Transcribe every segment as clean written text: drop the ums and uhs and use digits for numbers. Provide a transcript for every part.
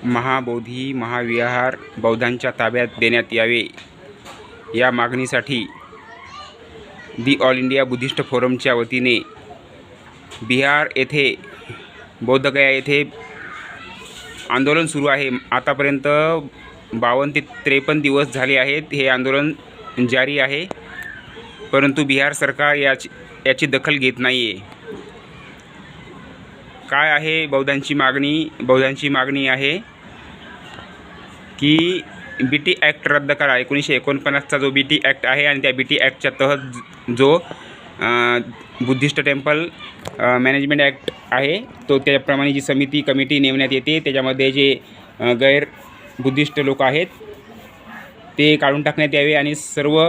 महाबोधी महाविहार बौद्धांच्या ताब्यात देण्यात यावे या मागणीसाठी दी ऑल इंडिया बुद्धिस्ट फोरमच्या वतीने बिहार येथे बौद्धगया येथे आंदोलन सुरू आहे। आतापर्यंत 52 ते 53 दिवस झाले आहेत हे आंदोलन जारी आहे, परंतु बिहार सरकार याची दखल घेत नाही आहे। काय आहे बौद्धांची मागणी? बौद्धांची मागणी आहे की BT ॲक्ट रद्द करा। 1949चा जो BT ॲक्ट आहे आणि त्या BT ॲक्टच्या तहत जो बुद्धिस्ट टेम्पल मॅनेजमेंट ॲक्ट आहे तो त्याप्रमाणे जी कमिटी नेमण्यात येते, त्याच्यामध्ये जे गैर बुद्धिस्ट लोक आहेत ते काढून टाकण्यात यावे आणि सर्व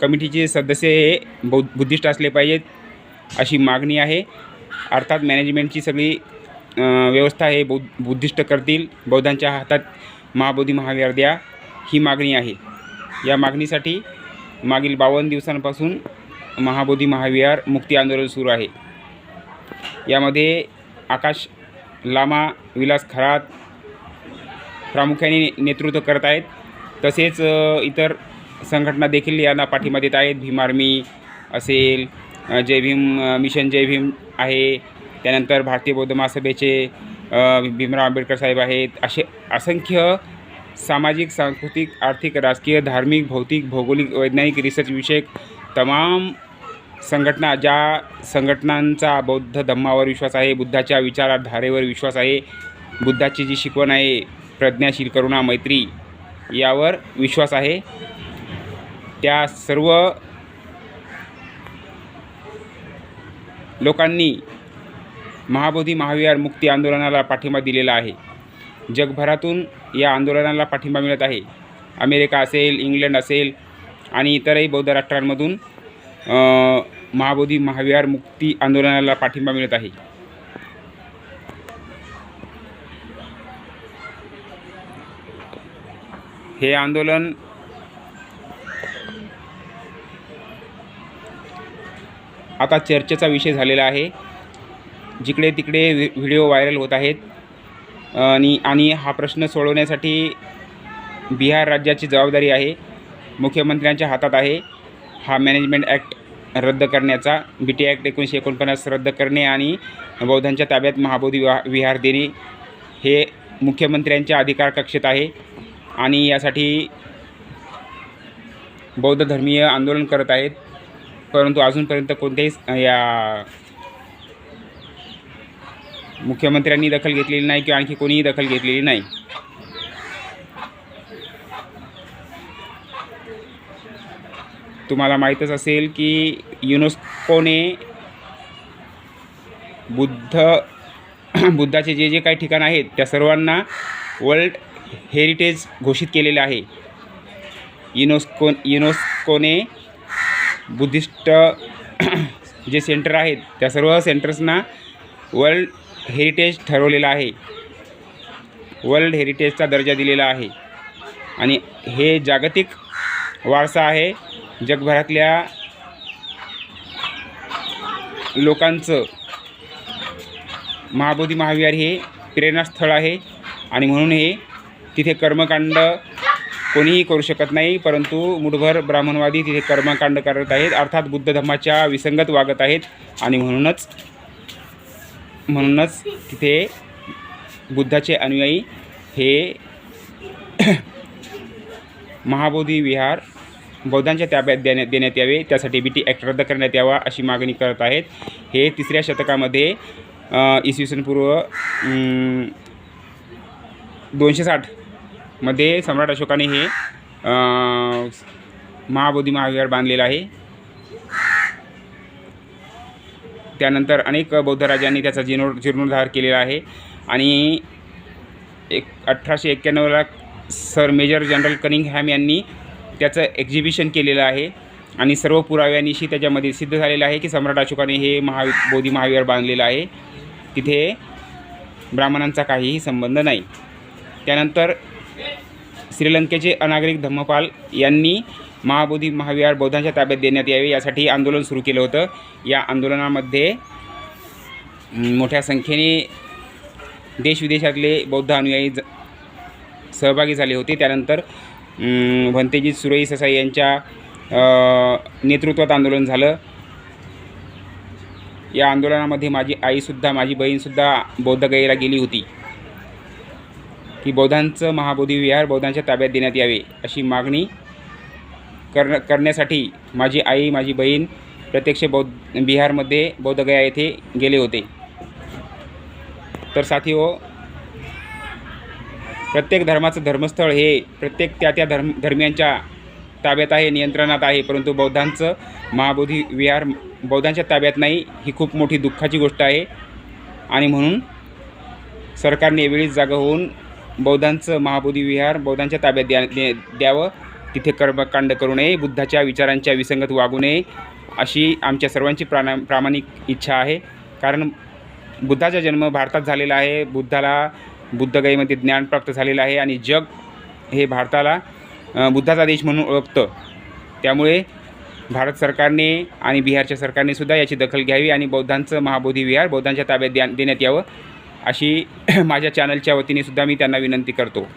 कमिटीचे सदस्य हे बुद्धिस्ट असले पाहिजेत अशी मागणी आहे। अर्थात मॅनेजमेंटची सगळी व्यवस्था हे बुद्धिस्ट करतील, बौद्धांच्या हातात महाबोधी महाविहार द्या ही मागणी आहे। या मागणीसाठी मागील 52 दिवसांपासून महाबोधी महाविहार मुक्ती आंदोलन सुरू आहे। यामध्ये आकाश लामा, विलास खरात प्रामुख्याने नेतृत्व करत आहेत। तसेच इतर संघटना देखील यांना पाठिंबा देत आहेत। भीम आर्मी असेल, जय भीम मिशन जय भीम आहे, त्यानंतर भारतीय बौद्ध महासभेचे भीमराव आंबेडकर साहेब आहेत। असे असंख्य सामाजिक, सांस्कृतिक, आर्थिक, राजकीय, धार्मिक, भौतिक, भौगोलिक, वैज्ञानिक, रिसर्च विषयक तमाम संघटना, ज्या संघटनांचा बौद्ध धम्मावर विश्वास आहे, बुद्धाच्या विचारधारेवर विश्वास आहे, बुद्धाची जी शिकवण आहे प्रज्ञाशील, करुणा, मैत्री यावर विश्वास आहे, त्या सर्व लोकांनी महाबोधी महाविहार मुक्ती आंदोलनाला पाठिंबा दिलेला आहे। जगभरातून या आंदोलनाला पाठिंबा मिळत आहे। अमेरिका असेल, इंग्लंड असेल आणि इतरही बौद्ध राष्ट्रांमधून महाबोधी महाविहार मुक्ती आंदोलनाला पाठिंबा मिळत आहे। हे आंदोलन आता चर्चेचा विषय झालेला आहे। जिकडे तिकडे व्हिडिओ व्हायरल होत आहेत आणि हा प्रश्न सोडवण्यासाठी बिहार राज्याची जबाबदारी आहे, मुख्यमंत्र्यांच्या हातात आहे। हा मॅनेजमेंट ॲक्ट रद्द करण्याचा, BT ॲक्ट 1949 रद्द करणे आणि बौद्धांच्या ताब्यात महाबोधी विहार देणे हे मुख्यमंत्र्यांच्या अधिकार कक्षेत आहे आणि यासाठी बौद्ध धर्मीय आंदोलन करत आहेत, परंतु अजूनपर्यंत कोणत्याही या मुख्यमंत्र्यांनी दखल घेतलेली नाही किंवा आणखी कोणीही दखल घेतलेली नाही। तुम्हाला माहीतच असेल की युनेस्कोने बुद्धाचे जे काही ठिकाण आहेत त्या सर्वांना वर्ल्ड हेरिटेज घोषित केलेले आहे। युनेस्कोने बुद्धिस्ट जे सेंटर आहेत त्या सर्व सेंटर्सना वर्ल्ड हेरिटेज ठरवलेला आहे, वर्ल्ड हेरिटेजचा दर्जा दिलेला आहे आणि हे जागतिक वारसा आहे। जगभरातल्या लोकांचं महाबोधी महाविहार हे प्रेरणास्थळ आहे आणि म्हणून हे तिथे कर्मकांड कोणीही करू शकत नाही, परंतु मुठभर ब्राह्मणवादी तिथे कर्मकांड करत आहेत, अर्थात बुद्ध धम्माच्या विसंगत वागत आहेत आणि म्हणूनच तिथे बुद्धाचे अनुयायी हे महाबोधी विहार बौद्धांच्या ताब्यात देण्यात यावे, त्यासाठी BT ॲक्ट रद्द करण्यात यावा अशी मागणी करत आहेत। हे 3ऱ्या शतकामध्ये इसवी पूर्व 260 मध्ये सम्राट अशोकाने हे महाबोधी महाविहार बांधलेला आहे। त्यानंतर अनेक बौद्ध राजांनी त्याचा जीर्णोद्धार केलेला आहे आणि 1891ला सर मेजर जनरल कनिंगहॅम यांनी त्याचं एक्झिबिशन केलेलं आहे आणि सर्व पुराव्यांनिशी त्याच्यामध्ये सिद्ध झालेलं आहे की सम्राट अशोकाने हे महाबोधी महाविहार बांधलेलं आहे, तिथे ब्राह्मणांचा काहीही संबंध नाही। त्यानंतर श्रीलंकेचे अनागरिक धम्मपाल यांनी महाबोधी महाविहार बौद्धांच्या ताब्यात देण्यात यावे यासाठी आंदोलन सुरू केलं होतं। या आंदोलनामध्ये मोठ्या संख्येने देशविदेशातले बौद्ध अनुयायी सहभागी झाले होते. त्यानंतर भंतेजी सुरई ससाई यांच्या नेतृत्वात आंदोलन झालं. या आंदोलनामध्ये माझी आईसुद्धा, माझी बहीणसुद्धा बौद्धगयेला गेली होती की बौद्धांचं महाबोधी विहार बौद्धांच्या ताब्यात देण्यात यावे अशी मागणी करण्यासाठी माझी आई, माझी बहीण प्रत्यक्ष बिहारमध्ये बौद्धगया येथे गेले होते. तर साथीहो, प्रत्येक धर्माचं धर्मस्थळ हे प्रत्येक त्या धर्मियांच्या ताब्यात आहे, नियंत्रणात आहे, परंतु बौद्धांचं महाबोधी विहार बौद्धांच्या ताब्यात नाही. ही खूप मोठी दुःखाची गोष्ट आहे आणि म्हणून सरकारने वेळीच जागा होऊन बौद्धांचं महाबोधी विहार बौद्धांच्या ताब्यात द्यावं. तिथे कर्मकांड करू नये, बुद्धाच्या विचारांच्या विसंगत वागू नये अशी आमच्या सर्वांची प्रामाणिक इच्छा आहे. कारण बुद्धाचा जन्म भारतात झालेला आहे. बुद्धाला बुद्धगयेमध्ये ज्ञान प्राप्त झालेलं आहे आणि जग हे भारताला बुद्धाचा देश म्हणून ओळखतं. त्यामुळे भारत सरकारने आणि बिहारच्या सरकारने सुद्धा याची दखल घ्यावी आणि बौद्धांचं महाबोधी विहार बौद्धांच्या ताब्यात देण्यात यावं अशी माझ्या चॅनलच्या वतीने सुद्धा मी त्यांना विनंती करतो.